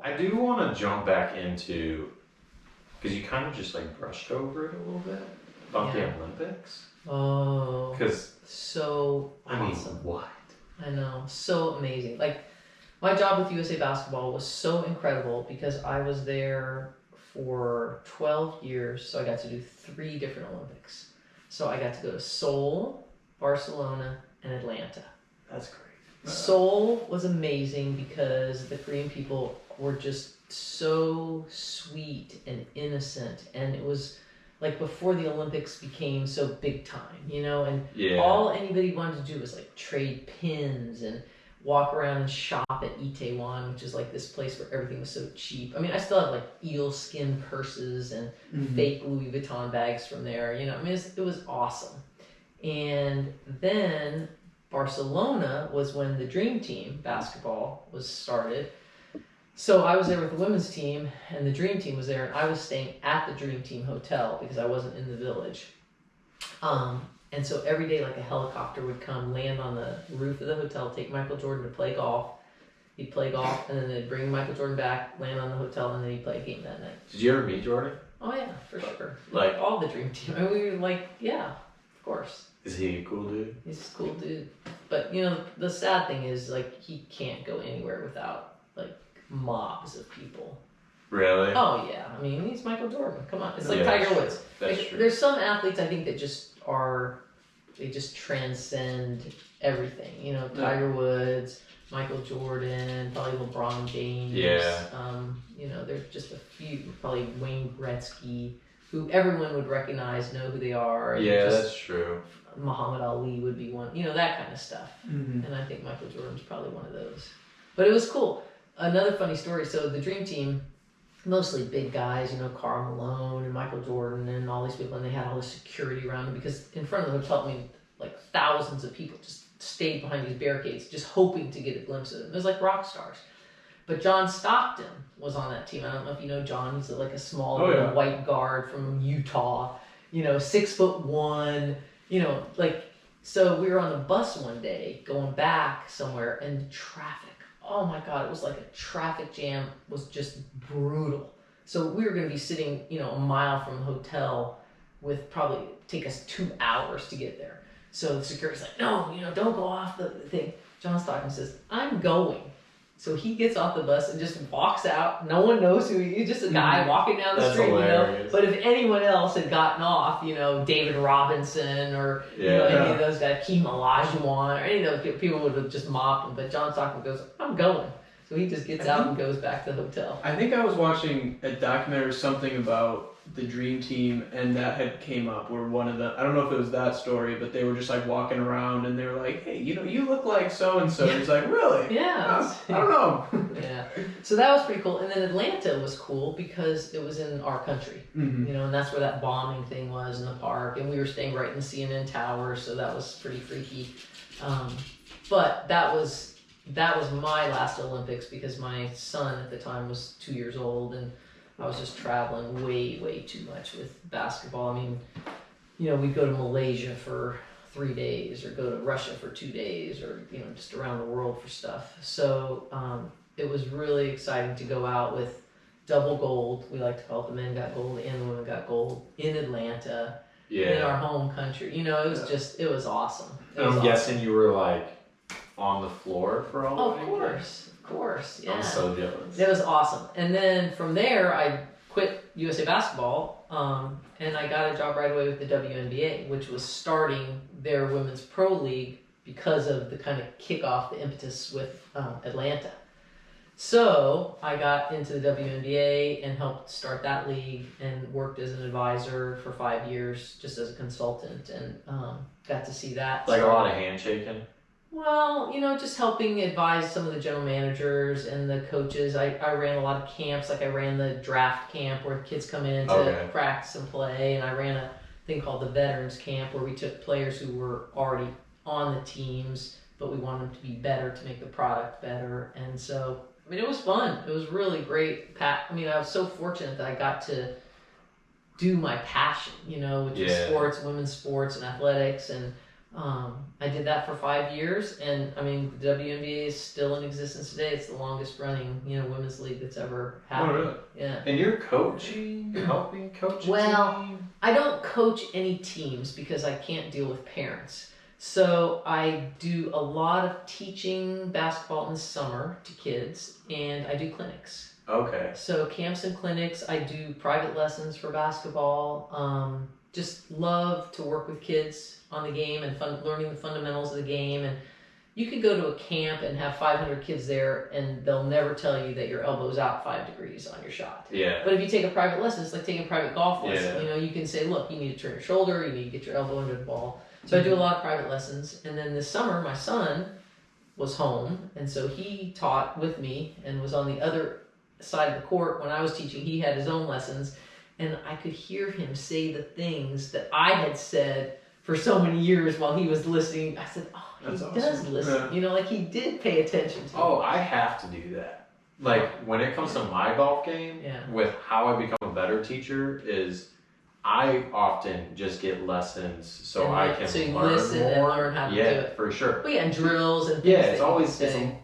I do want to jump back into, because you kind of just like brushed over it a little bit about the Olympics. Oh. Because so awesome. What? I know, so amazing. Like, my job with USA Basketball was so incredible because I was there for 12 years, so I got to do 3 different Olympics. So I got to go to Seoul, Barcelona, and Atlanta. That's great. Seoul was amazing because the Korean people were just so sweet and innocent, and it was like before the Olympics became so big time, you know, and all anybody wanted to do was like trade pins and walk around and shop at Itaewon, which is like this place where everything was so cheap. I mean, I still have like eel skin purses and fake Louis Vuitton bags from there, you know. I mean, it was awesome. And then Barcelona was when the Dream Team basketball was started. So I was there with the women's team, and the Dream Team was there, and I was staying at the Dream Team hotel because I wasn't in the village. And so every day, like a helicopter would come, land on the roof of the hotel, take Michael Jordan to play golf. He'd play golf, and then they'd bring Michael Jordan back, land on the hotel, and then he'd play a game that night. Did you ever meet Jordan? Oh yeah, for sure. Like all the Dream Team. I mean, we were like, yeah, of course. Is he a cool dude? He's a cool dude. But, you know, the sad thing is, like, he can't go anywhere without, like, mobs of people. Really? Oh, yeah. I mean, he's Michael Jordan. Come on. It's like Tiger Woods. That's true. There's some athletes, I think, that they just transcend everything. You know, Tiger Woods, Michael Jordan, probably LeBron James. Yeah. You know, there's just a few, probably Wayne Gretzky, who everyone would recognize, know who they are. Yeah, that's true. Muhammad Ali would be one, you know, that kind of stuff. And I think Michael Jordan's probably one of those. But it was cool. Another funny story, so the Dream Team, mostly big guys, you know, Karl Malone and Michael Jordan and all these people, and they had all this security around them because in front of the hotel, I mean, like thousands of people just stayed behind these barricades just hoping to get a glimpse of them. It was like rock stars. But John Stockton was on that team. I don't know if you know John. He's like a small little white guard from Utah, you know, 6'1", you know, like, so we were on the bus one day going back somewhere, and traffic, oh my God, it was like a traffic jam was just brutal. So we were going to be sitting, you know, a mile from the hotel with probably take us 2 hours to get there. So the security's like, no, you know, don't go off the thing. John Stockton says, I'm going. So he gets off the bus and just walks out. No one knows who he is. Just a guy walking down the street, hilarious. You know. But if anyone else had gotten off, you know, David Robinson or you know, any of those guys, Keem Olajuwon, or any of those people would have just mopped him. But John Stockton goes, I'm going. So he just gets out and goes back to the hotel. I think I was watching a documentary or something about the Dream Team, and that had came up where one of them, I don't know if it was that story, but they were just like walking around and they were like, hey, you know, you look like so-and-so. And he's like, really? Yeah. I don't know. Yeah. So that was pretty cool. And then Atlanta was cool because it was in our country, you know, and that's where that bombing thing was in the park. And we were staying right in the CNN Tower, so that was pretty freaky. But that was my last Olympics because my son at the time was 2 years old, and I was just traveling way too much with basketball. I mean, you know, we'd go to Malaysia for 3 days or go to Russia for 2 days or, you know, just around the world for stuff. So it was really exciting to go out with double gold. We like to call it the men got gold and the women got gold in Atlanta, in our home country. You know, it was just, it was awesome. I'm guessing you were like on the floor for all of course. Of course, yeah. I'm so jealous. It was awesome. And then from there, I quit USA Basketball, and I got a job right away with the WNBA, which was starting their women's pro league because of the kind of kickoff, the impetus with Atlanta. So I got into the WNBA and helped start that league and worked as an advisor for 5 years, just as a consultant, and got to see that. Like a lot of handshaking? Well, you know, just helping advise some of the general managers and the coaches. I ran a lot of camps, like I ran the draft camp where kids come in to practice and play, and I ran a thing called the veterans camp where we took players who were already on the teams, but we wanted them to be better to make the product better. And so, I mean, it was fun. It was really great. I mean, I was so fortunate that I got to do my passion, you know, which is sports, women's sports and athletics, and I did that for 5 years, and I mean, the WNBA is still in existence today. It's the longest running, women's league that's ever happened. Oh, really? Yeah. And you're coaching, helping coach a Well, team? I don't coach any teams because I can't deal with parents. So I do a lot of teaching basketball in the summer to kids, and I do clinics. Okay. So camps and clinics, I do private lessons for basketball. Just love to work with kids on the game and learning the fundamentals of the game. And you could go to a camp and have 500 kids there, and they'll never tell you that your elbow's out 5 degrees on your shot. Yeah. But if you take a private lesson, it's like taking a private golf lesson. Yeah. You can say, look, you need to turn your shoulder, you need to get your elbow under the ball. So I do a lot of private lessons. And then this summer, my son was home, and so he taught with me and was on the other side of the court when I was teaching. He had his own lessons, and I could hear him say the things that I had said for so many years while he was listening. I said, oh, he That's does awesome. listen. Yeah. Like he did pay attention to Oh, me. I have to do that. Like when it comes to my golf game, Yeah. with how I become a better teacher is I often just get lessons so And I like- can so you learn listen more. and learn how to do Yeah, it. for sure. Well, yeah, and drills and things Yeah, that it's you always can it's say.